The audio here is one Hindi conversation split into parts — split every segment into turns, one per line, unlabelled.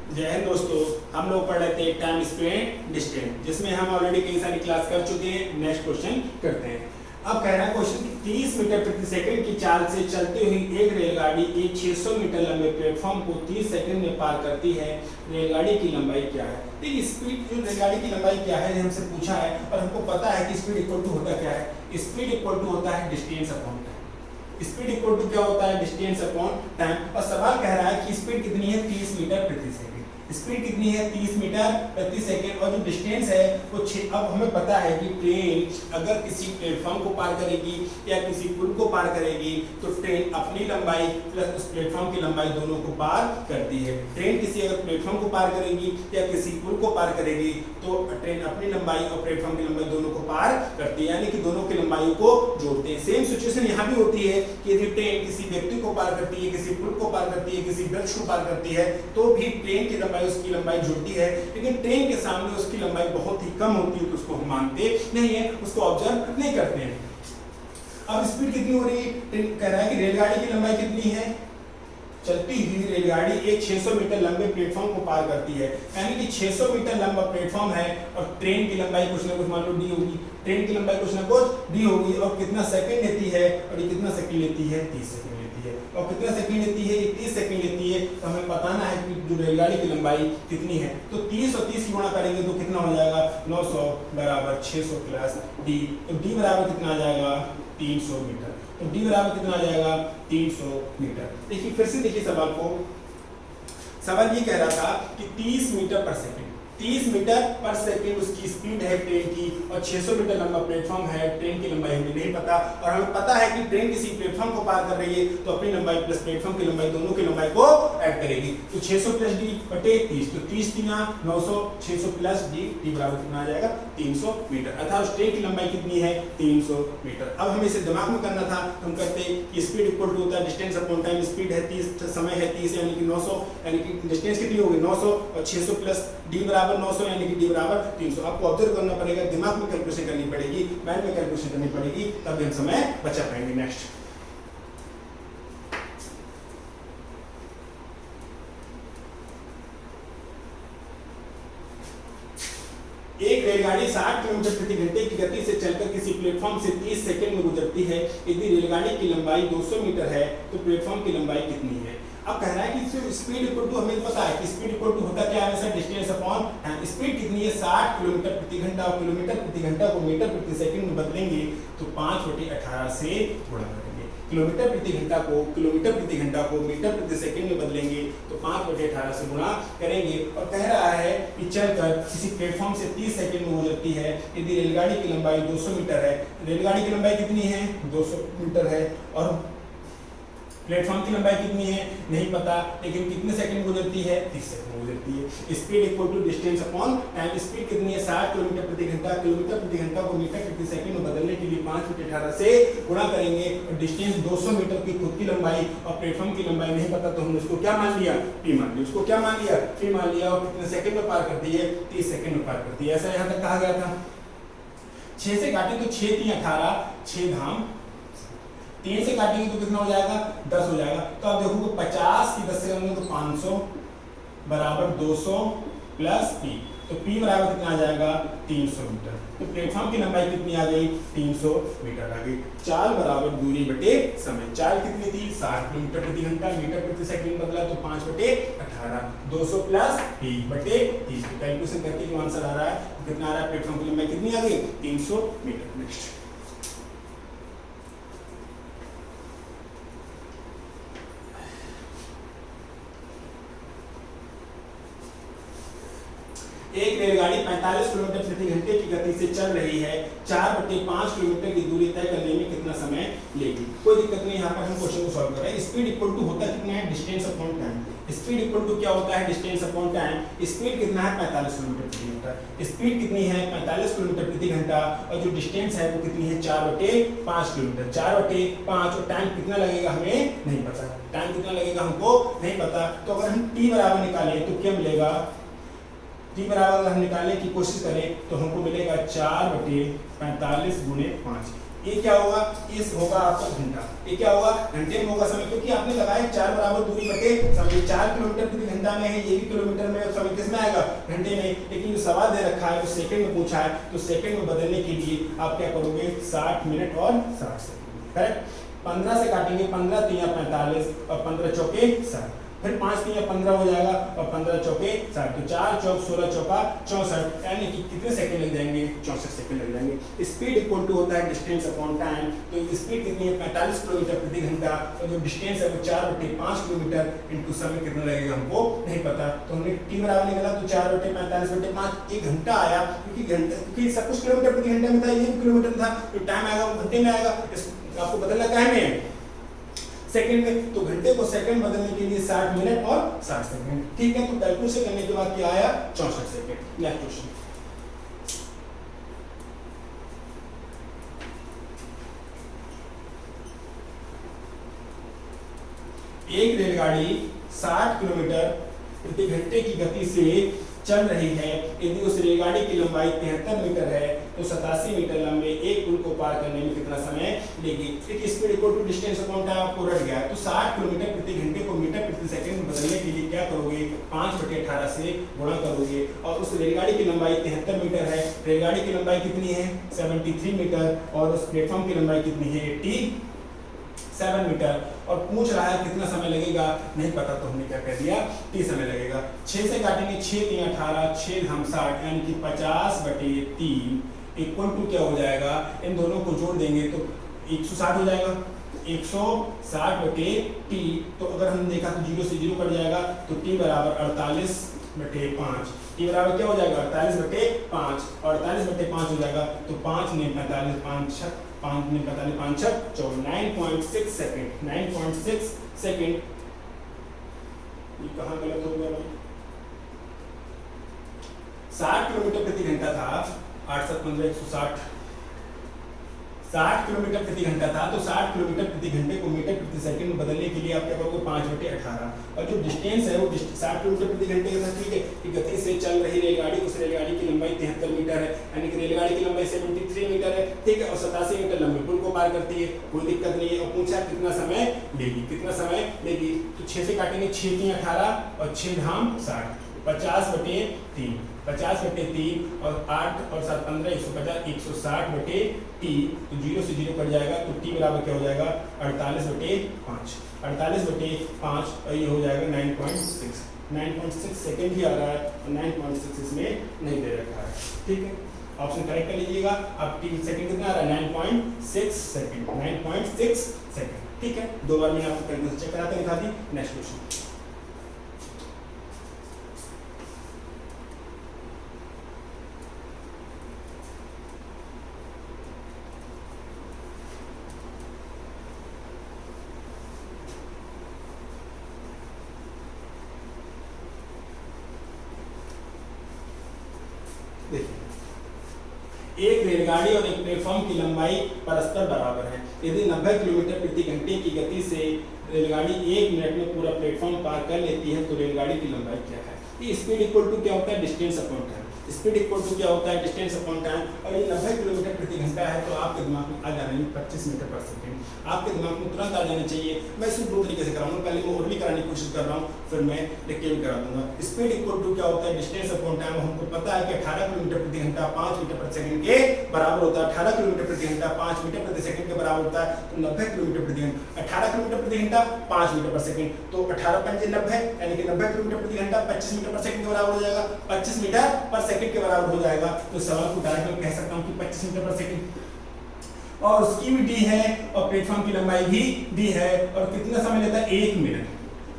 जय हिंद दोस्तों। हम लोग पढ़ रहे थे टाइम स्पेंड डिस्टेंस, जिसमें हम ऑलरेडी कई सारी क्लास कर चुके हैं। नेक्स्ट क्वेश्चन करते हैं। अब कह रहा है क्वेश्चन 30 मीटर प्रति सेकंड की चाल से चलती हुई एक रेलगाड़ी एक 600 मीटर लंबे प्लेटफॉर्म को 30 सेकंड में पार करती है। रेलगाड़ी की लंबाई क्या है? देखिए स्पीड, जो रेलगाड़ी की लंबाई क्या है हमसे पूछा है, और हमको पता है कि स्पीड इक्वल टू होता क्या है। स्पीड इक्वल टू होता है distance upon time. Speed equal to क्या होता है? Distance upon time. और सवाल कह रहा है कि स्पीड कितनी है? 30 मीटर प्रति सेकंड। स्पीड कितनी है? 30 मीटर प्रति सेकंड। और जो डिस्टेंस है वो अब हमें पता है कि ट्रेन अगर किसी प्लेटफॉर्म को पार करेगी या किसी पुल को पार करेगी तो ट्रेन अपनी लंबाई प्लस उस प्लेटफॉर्म की लंबाई दोनों को पार करती है। ट्रेन किसी अगर प्लेटफॉर्म को पार करेगी या किसी पुल को पार करेगी तो ट्रेन अपनी लंबाई और प्लेटफॉर्म की लंबाई दोनों को पार करती है, यानी कि दोनों की लंबाई को जोड़ते हैं। सेम सिचुएशन यहाँ भी होती है कि यदि ट्रेन किसी व्यक्ति को पार करती है, किसी पुल को पार करती है, किसी वृक्ष को पार करती है, तो भी ट्रेन की उसकी लंबाई जुड़ती है। लेकिन ट्रेन के सामने उसकी लंबाई बहुत ही कम होती है, तो उसको हम मानते नहीं है, उसको ऑब्जर्व नहीं करते हैं। अब स्पीड कितनी हो रही है? कह रहा है कि रेलगाड़ी की लंबाई कितनी है? चलती हुई रेलगाड़ी एक 600 मीटर लंबे प्लेटफॉर्म को पार करती है, यानी कि 600 मीटर लंबा प्लेटफॉर्म है और ट्रेन की लंबाई कुछ ना कुछ मान लो डी होगी। ट्रेन की लंबाई कुछ ना कुछ डी होगी। और कितना सेकंड लेती है? और ये कितना सेकंड लेती है? 30 सेकंड लेती है। और कितना सेकंड लेती है? ये 30 सेकंड लेती है। तो हमें बताना है कि जो रेलगाड़ी की लंबाई कितनी है। तो 30 और 30 की गुणा करेंगे तो कितना हो जाएगा? 900 बराबर 600 प्लस डी। तो डी बराबर कितना आ जाएगा? 300 मीटर। तो डी बराबर कितना आ जाएगा? 300 मीटर। देखिए फिर से देखिए सवाल को। सवाल ये कह रहा था कि 30 मीटर पर सेकंड, 30 मीटर पर सेकंड उसकी स्पीड है ट्रेन की, और 600 मीटर लंबा प्लेटफॉर्म है। ट्रेन की लंबाई हमें नहीं पता, और हमें पता है कि ट्रेन किसी प्लेटफॉर्म को पार कर रही है तो अपनी लंबाई प्लस प्लेटफॉर्म की लंबाई दोनों की लंबाई को ऐड करेगी। तो 600 प्लस डी बटे 30, तो 30 3 900, 600 प्लस डी, डी बराबर कितना आ जाएगा? 300 मीटर। अर्थात उस ट्रेन की लंबाई कितनी है? 300 मीटर। अब हमें इसे दिमाग में करना था, हम करते कि स्पीड इक्वल टू होता है डिस्टेंस अपॉन टाइम। स्पीड है 30, समय है 30, यानी कि 900, यानी कि डिस्टेंस कितनी होगी? 900, और 600 प्लस डी बराबर 900, यानी कि डी बराबर 300। आपको ऑब्जर्व करना पड़ेगा, दिमाग में कैलकुलेशन करनी पड़ेगी, माइंड में कैलकुलेशन करनी पड़ेगी, तब हम समय बचा पाएंगे। नेक्स्ट, एक रेलगाड़ी 60 किलोमीटर प्रति घंटे की गति से चलकर किसी प्लेटफॉर्म से 30 सेकंड में गुजरती है। यदि रेलगाड़ी की लंबाई 200 मीटर है तो प्लेटफॉर्म की लंबाई कितनी है? अब कह रहा है कि स्पीड इक्वल टू, हमें पता है कि स्पीड इक्वल टू होता क्या है हमेशा? Distance upon time. स्पीड कितनी है? 60 किलोमीटर प्रति घंटा, और किलोमीटर प्रति घंटा को मीटर प्रति सेकंड में बदलेंगे तो 5/18 से गुणा करेंगे। किलोमीटर प्रति घंटा को किलोमीटर प्रति घंटा को मीटर प्रति सेकंड में बदलेंगे तो 5/18 से गुणा करेंगे। और कह रहा है कि चलकर किसी प्लेटफॉर्म से 30 सेकंड में गुजरती है। यदि रेलगाड़ी की लंबाई 200 मीटर है, रेलगाड़ी की लंबाई कितनी है? 200 मीटर है, और प्लेटफॉर्म की लंबाई कितनी है? नहीं पता, लेकिन कितने सेकंड गुजरती है? 30 सेकंड गुजरती है। Speed equal to distance upon time. Speed कितनी है? 60 किलोमीटर प्रति घंटा, किलोमीटर प्रति घंटा को मीटर प्रति सेकंड में बदलने के लिए 5/18 से गुणा करेंगे। और डिस्टेंस 200 मीटर की खुद की लंबाई और प्लेटफॉर्म की लंबाई नहीं पता, तो हमने उसको क्या मान लिया? पी मान लिया। उसको क्या मान लिया? पी मान लिया। और कितने सेकंड में पार करती है? 30 सेकंड में पार करती है। ऐसा यहाँ तक कहा गया था। 6 से काटे तो 6 3 18, 6 धाम 3 से काटेंगे तो कितना हो जाएगा? 10 हो जाएगा। तो आप देखो 50 की 10 से करेंगे तो 500 बराबर 200 प्लस पी। तो पी बराबर कितना आ जाएगा? 300 मीटर। तो प्लेटफॉर्म की लंबाई कितनी आ गई? 300 मीटर आ गई। चाल बराबर दूरी बटे समय। चाल कितनी थी? 60 किलोमीटर प्रति घंटा, मीटर प्रति सेकंड बदला तो 5/18, 200 प्लस पी बटे 30। कैलकुलेशन करके जो आंसर आ रहा है कितना आ रहा है? प्लेटफॉर्म की लंबाई कितनी आ गई? 300 मीटर। नेक्स्ट, एक रेलगाड़ी 45 किलोमीटर प्रति घंटे की गति से चल रही है। 4/5 किलोमीटर की दूरी तय करने में कितना समय लेगी? कोई दिक्कत नहीं, यहाँ पर हम क्वेश्चन को सॉल्व कर रहे हैं। स्पीड इक्वल टू होता कितना है? Distance upon time. Speed equal to क्या होता है? Distance upon time. स्पीड कितना है? 45 किलोमीटर प्रति घंटा। स्पीड कितनी है? 45 किलोमीटर प्रति घंटा, और जो डिस्टेंस है वो कितनी है? 4/5 किलोमीटर। 4/5, और टाइम कितना लगेगा हमें नहीं पता। टाइम कितना लगेगा हमको नहीं पता। तो अगर हम टी बराबर निकालें तो क्या मिलेगा? टी बराबर हम निकालने की कोशिश करें तो हमको मिलेगा 4/45 गुणे 5। ये क्या होगा, इस होगा आपका घंटा। ये क्या होगा, घंटे में होगा समय, क्योंकि आपने लगाया 4 बराबर दूरी बटे समय। 4 किलोमीटर प्रति घंटा में है, ये भी किलोमीटर में, समय किस में आएगा, घंटे में। लेकिन जो सवाल दे रखा है वो सेकंड में पूछा है, तो सेकंड में बदलने के लिए आप क्या करोगे, 60 मिनट और 60 सेकंड। करेक्ट। 15 से काटेंगे, 15 तिया 45 और 15 चौके 60, फिर 5 तिया 15 हो जाएगा और 15 चौके 60, तो 4 चौक 16 चौका 64, यानी कि कितने सेकंड लग जाएंगे, 64 सेकंड लग जाएंगे। स्पीड इक्वल टू होता है डिस्टेंस अपॉन टाइम, तो स्पीड कितनी है, 45 किलोमीटर प्रति घंटा, और जो डिस्टेंस है वो 4/5 किलोमीटर इनटू समय कितना लगेगा हमको नहीं पता, तो हमने टी बराबर निकाला, तो 4/45/5, 1 घंटा आया, क्योंकि सब कुछ किलोमीटर प्रति घंटे में था, ये भी किलोमीटर था, तो टाइम आएगा वो घंटे में आएगा। आपको बदलना क्या है सेकंड में, तो घंटे को सेकंड बदलने के लिए 60 मिनट और 60 सेकंड। ठीक है, तो कैलकुलेशन करने के बाद क्या आया, 64 सेकंड। नेक्स्ट क्वेश्चन, एक रेलगाड़ी 60 किलोमीटर प्रति घंटे की गति से चल रही है। यदि उस रेलगाड़ी की लंबाई 73 मीटर है तो 87 मीटर लंबे एक पुल को पार करने में कितना समय लेगी। एक speed equal to distance upon time आपको रट गया है, तो 60 किलोमीटर प्रति घंटे को मीटर प्रति सेकंड में बदलने के लिए क्या करोगे, 5/18 से गुणा करोगे। और उस रेलगाड़ी की लंबाई 73 मीटर है, रेलगाड़ी की लंबाई कितनी है, 73 मीटर, और उस प्लेटफॉर्म की लंबाई कितनी है, 87 मीटर, और पूछ रहा है कितना समय लगेगा, नहीं पता, तो हमने क्या कर दिया, t समय लगेगा। 6 से काटेंगे, 6 3 18, 6 हम 60, यानी कि 50/3 इक्वल टू क्या हो जाएगा, इन दोनों को जोड़ देंगे तो 160 हो जाएगा, 160/t। तो अगर हमने देखा तो 0 से 0 कट जाएगा, तो t बराबर 48/5, t बराबर क्या हो जाएगा, 48/5, और 48/5 हो जाएगा, तो 5 ने 45, 5 ने 45, 5 4, 9.6 सेकंड, 9.6 सेकंड। ये कहाँ गलत हो गया भाई, 60 किलोमीटर प्रति घंटा था, 8 7 15 160, 60 किलोमीटर प्रति घंटा था, तो 60 किलोमीटर प्रति घंटे को मीटर प्रति सेकंड में बदलने के लिए आप क्या करोगे, 5/18, और जो डिस्टेंस है वो 60 किलोमीटर प्रति घंटे के साथ, ठीक है, कि गति से चल रही रेलगाड़ी, उस रेलगाड़ी की लंबाई 73 मीटर है, यानी कि रेलगाड़ी की लंबाई 73 मीटर है, ठीक है, और 87 मीटर लंबे पुल को पार करती है, कोई दिक्कत नहीं है। और पूछा कितना समय लेगी, कितना समय लेगी, तो 6 से काटेंगे, 6 3 18 और 6 धाम 60, 50/3, 50/3, और 8 और 7 15 150, 160/t, तो 0 से 0 कट जाएगा, तो t बराबर क्या हो जाएगा, 48/5, 48/5, और ये हो जाएगा 9.6 सेकंड ही आ रहा है, और 9.6 इसमें नहीं दे रखा है, ठीक है, ऑप्शन करेक्ट कर लीजिएगा। अब t सेकंड कितना आ रहा है, 9.6 सेकंड, 9.6 सेकंड, ठीक है। 2 बार मैंने आपको कैलकुलेशन चेक कराते दिखा दी। नेक्स्ट क्वेश्चन, एक रेलगाड़ी और एक प्लेटफॉर्म की लंबाई परस्पर बराबर है। यदि 90 किलोमीटर प्रति घंटे की गति से रेलगाड़ी 1 मिनट में पूरा प्लेटफॉर्म पार कर लेती है, तो रेलगाड़ी की लंबाई क्या है। ये स्पीड इक्वल टू क्या होता है, distance upon time. Speed equal to क्या होता है, डिस्टेंस अपॉन टाइम, और ये 90 किलोमीटर प्रति घंटा है, तो आपके दिमाग में आ जाना है 25 मीटर पर सेकंड, आपके दिमाग में तुरंत आ जाना चाहिए। मैं सिर्फ 2 तरीके से कराऊंगा, पहले मैं ओरली कराने की कोशिश कर रहा हूँ, फिर मैं लिख के भी करा दूंगा। स्पीड इक्वल टू क्या होता है, डिस्टेंस अपॉन टाइम। हमको पता है कि 18 किलोमीटर प्रति घंटा 5 मीटर प्रति सेकंड के बराबर होता है, 18 किलोमीटर प्रति घंटा 5 मीटर प्रति सेकंड के बराबर होता है, तो 90 किलोमीटर प्रति घंटा, 18 किलोमीटर प्रति घंटा 5 मीटर पर सेकंड, तो 18 पंजे 90, यानी कि 90 किलोमीटर प्रति घंटा 25 मीटर पर सेकंड के बराबर हो जाएगा, 25 मीटर पर सेकंड के बराबर हो जाएगा। तो सवाल को डायरेक्ट मैं कह सकता हूं कि 25 मीटर पर सेकंड, और उसकी भी डी है, और प्लेटफॉर्म की लंबाई भी डी है, और कितना समय लेता है, 1 मिनट।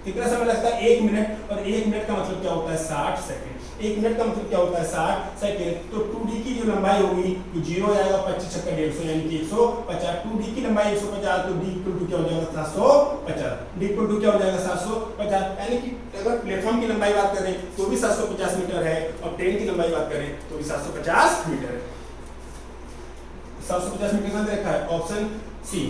कितना समय लगता है, 1 मिनट, और 1 मिनट का मतलब क्या होता है, 60 सेकंड। 1 मिनट का मतलब क्या होता है, 60 सेकंड। तो 2d की जो लंबाई होगी वो 0 हो जाएगा, 25 छक्का 150, यानी कि 150। 2d की लंबाई 150, तो d इक्वल टू क्या हो जाएगा, 750। d इक्वल टू क्या हो जाएगा, 750, यानी कि अगर प्लेटफॉर्म की लंबाई बात करें तो भी 750 मीटर है, और ट्रेन की लंबाई बात करें तो भी 750 मीटर है। 750 मीटर कहाँ दे रखा है, ऑप्शन सी।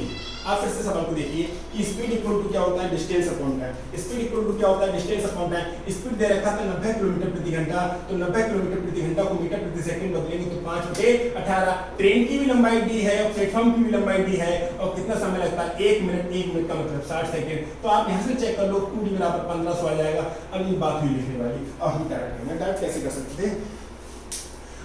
आप फिर से सवाल को देखिए कि स्पीड इक्वल टू क्या होता है, distance upon time. Speed equal to क्या होता है, डिस्टेंस अपॉन टाइम। स्पीड दे रखा था 90 किलोमीटर प्रति घंटा, तो 90 किलोमीटर प्रति घंटा को मीटर प्रति सेकंड बदलेंगे तो 5/18। ट्रेन की भी लंबाई डी है और प्लेटफॉर्म की भी लंबाई डी है, और कितना समय लगता है, 1 मिनट। 1 मिनट का मतलब 60 सेकंड। तो आप यहाँ से चेक कर लो, 2D बराबर 1500 आ जाएगा। अब ये बात हुई लिखने वाली, और हम डायरेक्ट कैसे कर सकते थे।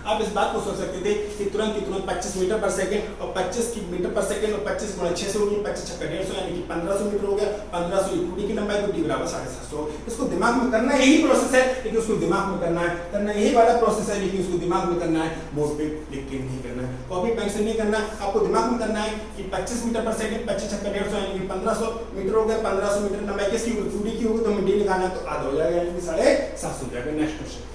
आप इस बात को सोच सकते थे कि तुरंत 25 मीटर पर सेकंड और 25 मीटर पर सेकंड और 25 गुणा 6 से होगी, 25 छक्का 150 यानी कि 1500 मीटर हो गया। 1500 टूडी की लंबाई तो टी बराबर 750। इसको दिमाग में करना यही प्रोसेस है, लेकिन उसको दिमाग में करना यही वाला प्रोसेस है, लेकिन उसको दिमाग में करना है, बोर्ड पे लिख के नहीं करना है, कॉपी पेन से नहीं करना। आपको दिमाग में करना है कि 25 मीटर पर सेकंड, 25 छक्का 150 यानी कि 1500 मीटर हो गया। 1500 मीटर लंबाई किसकी होगी, टूडी की होगी, तो हमें डी निकालना है, तो आधा हो जाएगा यानी कि 750 हो जाएगा। नेक्स्ट क्वेश्चन,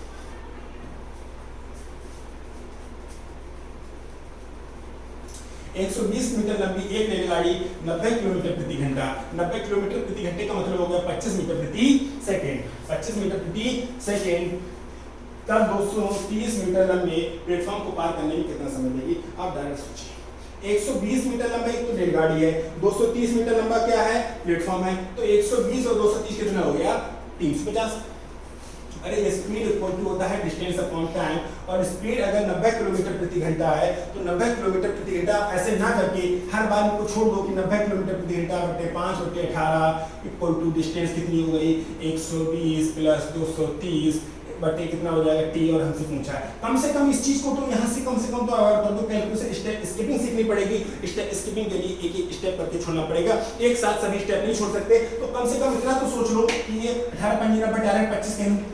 120 मीटर लंबी एक रेलगाड़ी 90 किलोमीटर प्रति घंटा, 90 किलोमीटर प्रति घंटे का मतलब हो गया 25 मीटर प्रति सेकंड, 25 मीटर प्रति सेकंड। तब 230 मीटर लंबे प्लेटफॉर्म को पार करने में कितना समय लेगी। आप डायरेक्ट सोचिए, 120 मीटर लंबा एक तो रेलगाड़ी है, 230 मीटर लंबा क्या है, प्लेटफॉर्म है, तो 120 और 230 कितना हो गया, 350। अरे ये स्पीड इक्वल टू होता है डिस्टेंस अपॉन टाइम, और स्पीड अगर 90 किलोमीटर प्रति घंटा है तो 90 किलोमीटर प्रति घंटा आप ऐसे ना करके हर बार इनको छोड़ दो कि 90 किलोमीटर प्रति घंटा बटे 5/18 इक्वल टू डिस्टेंस कितनी हो गई, 120 प्लस 230 बटे कितना हो जाएगा टी, और हमसे पूछा है। कम से कम इस चीज को तो यहाँ से कम से कम तो अवॉइड कर दो, कैलकुलेशन स्टेप स्किपिंग सीखनी पड़ेगी। स्टेप स्किपिंग के लिए एक एक स्टेप करके छोड़ना पड़ेगा, एक साथ सभी स्टेप नहीं छोड़ सकते। तो कम से कम इतना तो सोच लो कि ये 18 5 बटे डायरेक्ट 25 कह लूं,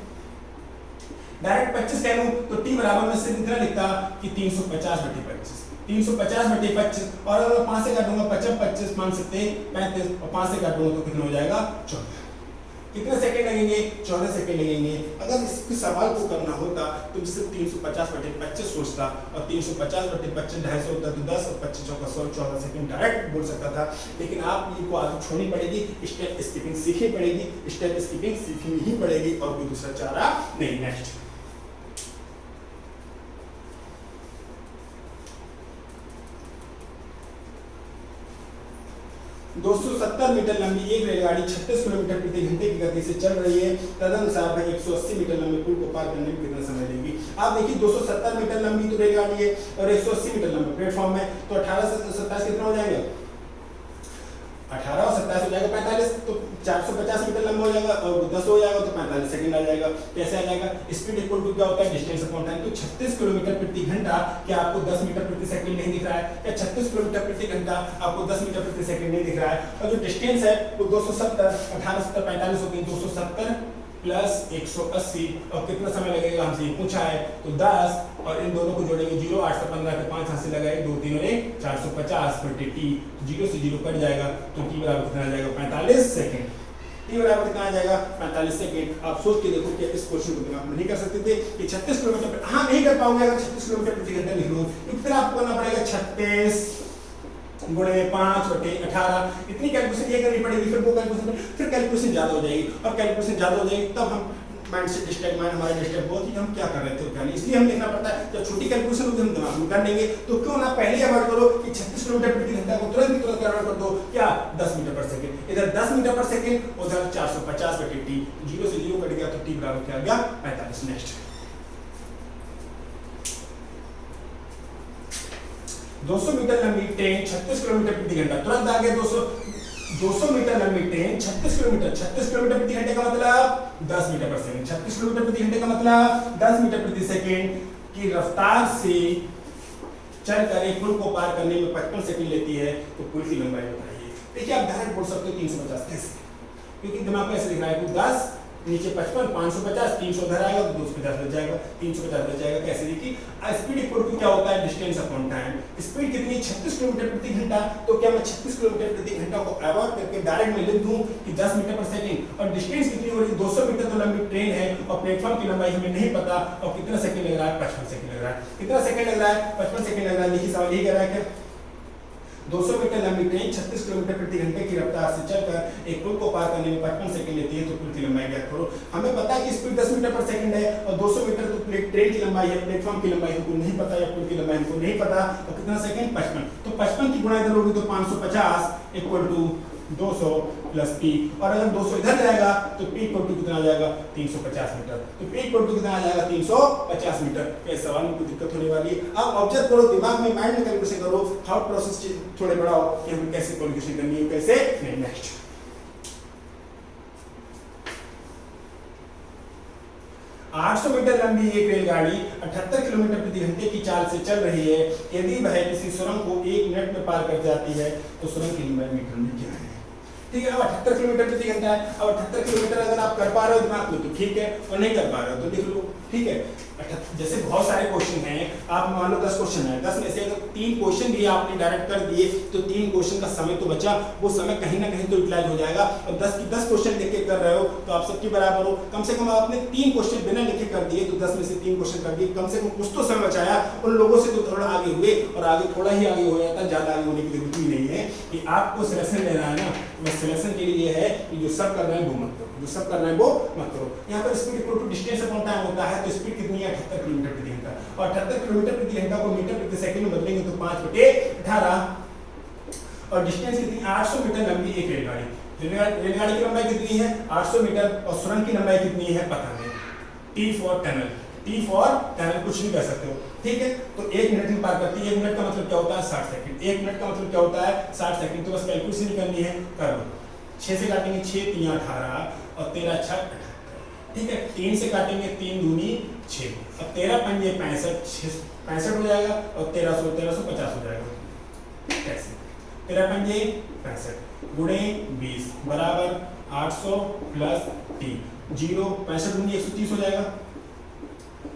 डायरेक्ट 25 कह लूं तो टी बराबर में से कितना लिखता कि 350 बटे 25, 350 बटे 25, और अगर 5 से काट दूंगा 25 25 5 से 35 और 5 से काट दूंगा तो कितना हो जाएगा 14। कितने सेकंड लगेंगे, 14 सेकंड लगेंगे। अगर इस सवाल को करना होता तो सिर्फ 350 बटे 25 सोचता, और 350 बटे 25 250 होता तो 10 और 25 चौका 100, 14 सेकंड डायरेक्ट बोल सकता था। लेकिन आप इनको आगे छोड़नी पड़ेगी, स्टेप स्किपिंग सीखनी पड़ेगी, स्टेप स्किपिंग सीखनी ही पड़ेगी, और कोई दूसरा चारा नहीं। नेक्स्ट, 270 मीटर लंबी एक रेलगाड़ी 36 किलोमीटर प्रति घंटे की गति से चल रही है। तदनुसार वह 180 मीटर लंबे पुल को पार करने में कितना समय लेगी। आप देखिए 270 मीटर लंबी तो रेलगाड़ी है और 180 मीटर लंबा प्लेटफॉर्म है, तो 18 से 27 कितना हो जाएगा, 18 और 27 हो जाएगा 45, तो 450 मीटर लंबा हो जाएगा, और 10 हो जाएगा तो 45 सेकंड आ जाएगा। कैसे आ जाएगा, स्पीड इक्वल टू क्या होता है, डिस्टेंस अपॉन टाइम। तो 36 किलोमीटर प्रति घंटा क्या आपको 10 मीटर प्रति सेकंड नहीं दिख रहा है, या 36 किलोमीटर प्रति घंटा आपको 10 मीटर प्रति सेकंड नहीं दिख रहा है। और जो डिस्टेंस है वो 270, 18 70 45 हो गई, 270 प्लस 180, और कितना समय लगेगा हमसे पूछा है, तो 10, और इन दोनों को जोड़ेंगे 0, 8 से 15 के 5 हाथ से लगाए, 2 3 और 1 450 बटे टी, 0 से 0 कट जाएगा, तो टी बराबर कितना आ जाएगा 45 सेकंड। टी बराबर कितना आ जाएगा 45 सेकंड। आप सोच के देखो कि इस क्वेश्चन को दिमाग में नहीं कर सकते थे कि 36 किलोमीटर, हाँ नहीं कर पाओगे अगर 36 किलोमीटर प्रति घंटा लिख लो, फिर आपको करना पड़ेगा 36 गुणे 5/18, इतनी कैलकुलेशन ये करनी पड़ेगी, फिर वो कैलकुलेशन, फिर कैलकुलेशन ज्यादा हो जाएगी, और कैलकुलेशन ज्यादा हो जाएगी तब हम माइंड से डिस्ट्रैक्ट, माइंड हमारा डिस्ट्रैक्ट बहुत कि हम क्या कर रहे थे क्या नहीं, इसलिए हम देखना पड़ता है। जब छोटी कैलकुलेशन होगी हम दिमाग में कर लेंगे, तो क्यों ना पहले अवॉइड करो कि 36 किलोमीटर प्रति घंटा को तुरंत कन्वर्ट कर दो क्या 10 मीटर पर सेकंड, इधर 10 मीटर पर सेकंड, उधर 450 बटे टी, 0 से 0 कट गया तो टी बराबर क्या आ गया 45। नेक्स्ट, 200 मीटर लंबी ट्रेन 36 किलोमीटर प्रति घंटा, तुरंत आ गया 200 मीटर लंबी ट्रेन 36 किलोमीटर प्रति घंटे का मतलब 10 मीटर पर सेकंड, 36 किलोमीटर प्रति घंटे का मतलब 10 मीटर प्रति सेकंड की रफ्तार से चलकर एक पुल को पार करने में 55 सेकंड लेती है, तो पुल की लंबाई बताइए। देखिए आप डायरेक्ट बोल सकते हो 350, कैसे, क्योंकि दिमाग में ऐसे दिख रहा है कि 10 नीचे 55 550 300 उधर आएगा तो 250 बच जाएगा, 350 बच जाएगा। कैसे, देखिए स्पीड इक्वल टू क्या होता है, डिस्टेंस अपॉन टाइम। स्पीड कितनी 36 किलोमीटर प्रति घंटा, तो क्या मैं 36 किलोमीटर प्रति घंटा को अवॉइड करके डायरेक्ट में लिख दूं कि 10 मीटर पर सेकंड, और डिस्टेंस कितनी हो रही है 200 मीटर तो लंबी ट्रेन है, और प्लेटफॉर्म की लंबाई हमें नहीं पता, और कितना सेकंड लग रहा है 55 सेकंड लग रहा है। कितना सेकंड लग रहा है 55 सेकंड लग रहा है। देखिए सवाल यही कह रहा है क्या, 200 मीटर लंबी ट्रेन 36 किलोमीटर प्रति घंटे की रफ्तार से चलकर एक पुल को पार करने में 55 सेकंड लेती है, तो पुल की लंबाई ज्ञात करो। हमें पता है कि स्पीड 10 मीटर पर सेकंड है और 200 मीटर तो ट्रेन की लंबाई है, प्लेटफॉर्म की लंबाई हमको नहीं पता या पुल की लंबाई हमको नहीं पता, तो कितना सेकंड 55, तो 55 की गुणा इधर होगी तो 550 इक्वल टू 200 प्लस पी, और अगर 200 इधर जाएगा तो पी इक्वल टू कितना आ जाएगा 350 मीटर, तो पी इक्वल टू कितना आ जाएगा 350 मीटर। इस सवाल में कोई दिक्कत होने वाली है? अब ऑब्जर्व करो, दिमाग में माइंड में कैलकुलेशन करो, थॉट प्रोसेस थोड़े बढ़ाओ कि हमें कैसे कैलकुलेशन करनी है, कैसे नहीं। नेक्स्ट 800 मीटर लंबी एक रेलगाड़ी 78 किलोमीटर प्रति घंटे की चाल से चल रही है। यदि वह किसी सुरंग को 1 मिनट में पार कर जाती है तो सुरंग की लंबाई मीटर में क्या है? ठीक है, अब 78 किलोमीटर प्रति घंटा है। अब 78 किलोमीटर अगर आप कर पा रहे हो दिमाग में तो ठीक है, और नहीं कर पा रहे हो तो लिख लो। ठीक है, जैसे बहुत सारे क्वेश्चन हैं, आप मान लो 10 क्वेश्चन है, 10 में से अगर 3 क्वेश्चन भी आपने डायरेक्ट कर दिए तो 3 क्वेश्चन का समय तो बचा, वो समय कहीं ना कहीं तो यूटिलाइज हो जाएगा। और 10 की 10 क्वेश्चन लिख के कर रहे हो तो आप सबके बराबर हो। कम से कम आपने 3 क्वेश्चन बिना लिखे कर दिए तो 10 में से 3 क्वेश्चन कर दिए, कम से कम कुछ तो समय बचाया। उन लोगों से तो थोड़ा आगे हुए, और आगे थोड़ा ही आगे हो जाता, ज्यादा आगे होने की जरूरत ही नहीं है। कि आपको सिलेक्शन लेना है ना, बस सिलेक्शन के लिए है कि जो सब कर रहे हैं वो मत करो, जो सब कर रहे हैं वो मत करो। यहाँ पर speed equal to distance upon time होता है, तो स्पीड कितनी है 78 किलोमीटर प्रति घंटा, और 78 किलोमीटर प्रति घंटा को मीटर प्रति सेकंड में बदलेंगे तो 5/18, और डिस्टेंस कितनी 800 मीटर लंबी एक रेलगाड़ी। रेलगाड़ी की लंबाई कितनी है 800 मीटर, और सुरंग की लंबाई कितनी है पता नहीं। T for tunnel, T for tunnel कुछ नहीं कर सकते हो। ठीक है, तो 1 मिनट में पार करती है। 1 मिनट का मतलब क्या होता है 60 सेकंड। 1 मिनट का मतलब क्या होता है 60 सेकंड। तो बस कैलकुलेशन करनी है, कर लो। 6 से काटेंगे 6 3 18 और 13 6 78। ठीक है, 3 से काटेंगे 3 दूनी 6, अब 13 पंजे 65 हो जाएगा, और 1350 हो जाएगा। कैसे 13 पंजे 65 गुणे 20 बराबर 800 प्लस टी, 0 65 दूनी 130 हो जाएगा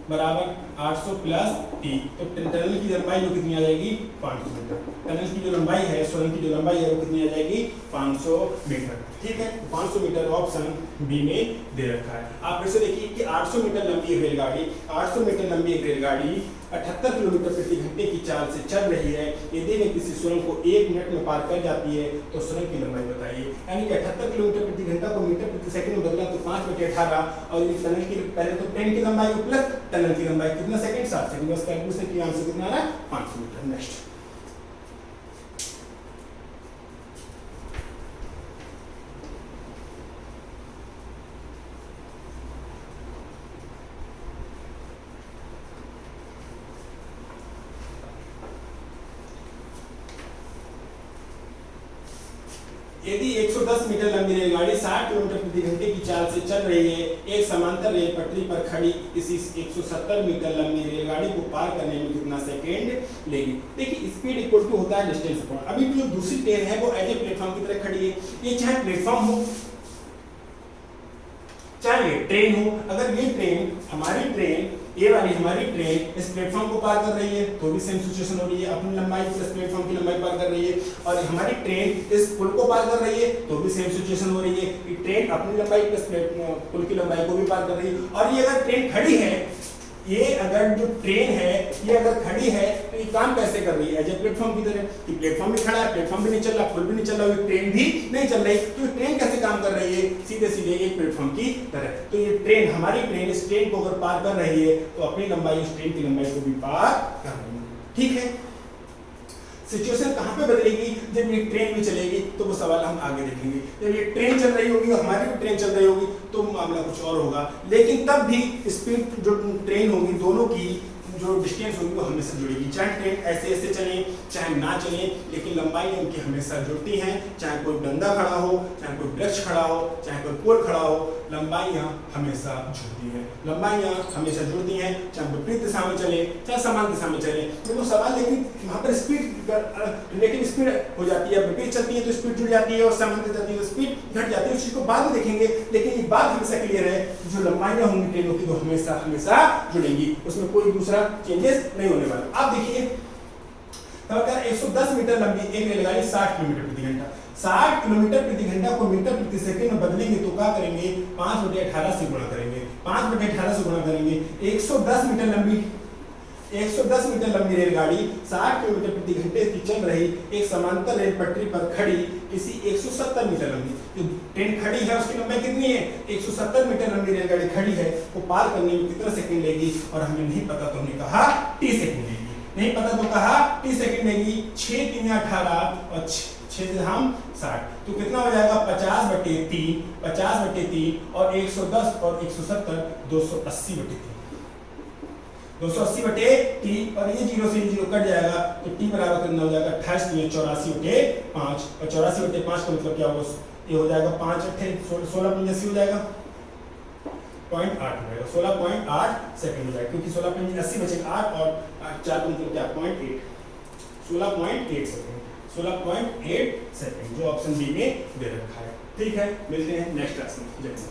बराबर 800 प्लस टी। तो टनल की लंबाई जो कितनी आ जाएगी 500 मीटर। टनल की जो लंबाई है, सुरंग की जो लंबाई है वो कितनी आ जाएगी 500 मीटर। ठीक है, 500 मीटर ऑप्शन बी में दे रखा है। आप फिर से देखिए कि 800 मीटर लंबी एक रेलगाड़ी 800 मीटर लंबी एक रेलगाड़ी 78 किलोमीटर प्रति घंटे की चाल से चल रही है। यदि वे किसी सुरंग को 1 मिनट में पार कर जाती है तो सुरंग की लंबाई बताइए। यानी कि 78 किलोमीटर प्रति घंटा को मीटर प्रति सेकंड में बदला तो 5/18, और ये टनल की पहले तो ट्रेन की लंबाई को प्लस टनल की लंबाई कितना सेकंड 60 सेकंड। बस कैलकुलेशन की आंसर कितना आ रहा है 500 मीटर। नेक्स्ट यदि 110 मीटर लंबी रेलगाड़ी 60 किलोमीटर प्रति घंटे की चाल से चल रही है, एक समांतर रेल पटरी पर खड़ी इसी 170 मीटर लंबी रेलगाड़ी को पार करने में कितना सेकंड लेगी? देखिए स्पीड इक्वल टू होता है डिस्टेंस अपॉन, अभी जो दूसरी ट्रेन है वो एज ए प्लेटफॉर्म की तरह खड़ी है। ये चाहे प्लेटफॉर्म हो चाहे ट्रेन हो, अगर ये ट्रेन हमारी ट्रेन ये वाली हमारी ट्रेन इस प्लेटफॉर्म को पार कर रही है तो भी सेम सिचुएशन हो रही है, अपनी लंबाई प्लस प्लेटफॉर्म की लंबाई पार कर रही है। और हमारी ट्रेन इस पुल को पार कर रही है तो भी सेम सिचुएशन हो रही है कि ट्रेन अपनी लंबाई प्लस पुल की लंबाई को भी पार कर रही है। और ये अगर ट्रेन खड़ी है, ये अगर जो ट्रेन है ये अगर खड़ी है तो ये काम कैसे कर रही है एज ए प्लेटफॉर्म की तरह, कि प्लेटफॉर्म भी खड़ा है, प्लेटफॉर्म भी नहीं चल रहा, पुल भी नहीं चल रहा, ट्रेन भी नहीं चल रही, तो ट्रेन कैसे काम कर रही है सीधे सीधे एक प्लेटफॉर्म की तरह। तो ये ट्रेन हमारी ट्रेन इस ट्रेन को अगर पार कर रही है तो अपनी लंबाई उस ट्रेन की लंबाई को भी पार कर रही है। ठीक है, सिचुएशन कहां पे बदलेगी जब ये ट्रेन भी चलेगी, तो वो सवाल हम आगे देखेंगे। जब ये ट्रेन चल रही होगी, हमारी भी ट्रेन चल रही होगी तो मामला कुछ और होगा, लेकिन तब भी स्पीड जो ट्रेन होगी दोनों की जो डिस्टेंस होगी वो हमेशा जुड़ेगी। चाहे ट्रेन ऐसे ऐसे चले चाहे ना चले, लेकिन लंबाई उनकी हमेशा जुड़ती हैं। चाहे कोई डंडा खड़ा हो, चाहे कोई वृक्ष खड़ा हो, चाहे कोई पोल खड़ा हो, लंबाइयाँ हमेशा जुड़ती हैं। लंबाइयाँ हमेशा जुड़ती हैं, चाहे विपरीत दिशा में चले चाहे समान दिशा में चले। तो वो सवाल, लेकिन वहाँ पर स्पीड रिलेटिव स्पीड हो जाती है, विपरीत चलती है तो स्पीड जुड़ जाती है, और समान चलती है तो स्पीड घट जाती है। उस चीज को बाद में देखेंगे, लेकिन ये बात हमेशा क्लियर है जो लंबाइयाँ होंगी ट्रेनों की वो हमेशा हमेशा जुड़ेंगी, उसमें कोई दूसरा चेंजेस नहीं होने वाला। आप देखिए 110 मीटर लंबी एक रेलगाड़ी 60 किलोमीटर प्रति घंटा 60 किलोमीटर प्रति घंटा को मीटर प्रति सेकंड में बदलेंगे तो क्या करेंगे 5/18 से गुणा करेंगे, 5/18 से गुणा करेंगे। 110 मीटर लंबी 110 मीटर लंबी रेलगाड़ी 60 किलोमीटर प्रति घंटे की चल रही एक समांतर रेल पटरी पर खड़ी किसी 170 मीटर लंबी, जो ट्रेन खड़ी है उसकी लंबाई कितनी है, 170 मीटर लंबी रेलगाड़ी खड़ी है, वो पार करने में कितना सेकंड लेगी, और हमें नहीं पता तो हमने कहा टी सेकंड लेगी, नहीं पता तो कहा टी सेकंड लेगी। 6 3 18 और 6 से हम 60, तो कितना हो जाएगा 50/3 और 110 और 170 280/3, 280/3 और ये 0 से 0 कट जाएगा तो t बराबर कितना हो जाएगा 28 84/5 और 84/5 का मतलब क्या होगा, ये हो जाएगा 5 8 16 हो जाएगा 0.8 हो जाएगा 16.8 सेकंड हो जाएगा, क्योंकि 16 बचेगा 8 और 4 का मतलब क्या 0.8 16.8 सेकंड 16.8 सेकंड जो ऑप्शन बी में दे रखा है। ठीक है, मिलते हैं नेक्स्ट क्लास में। जय हिंद।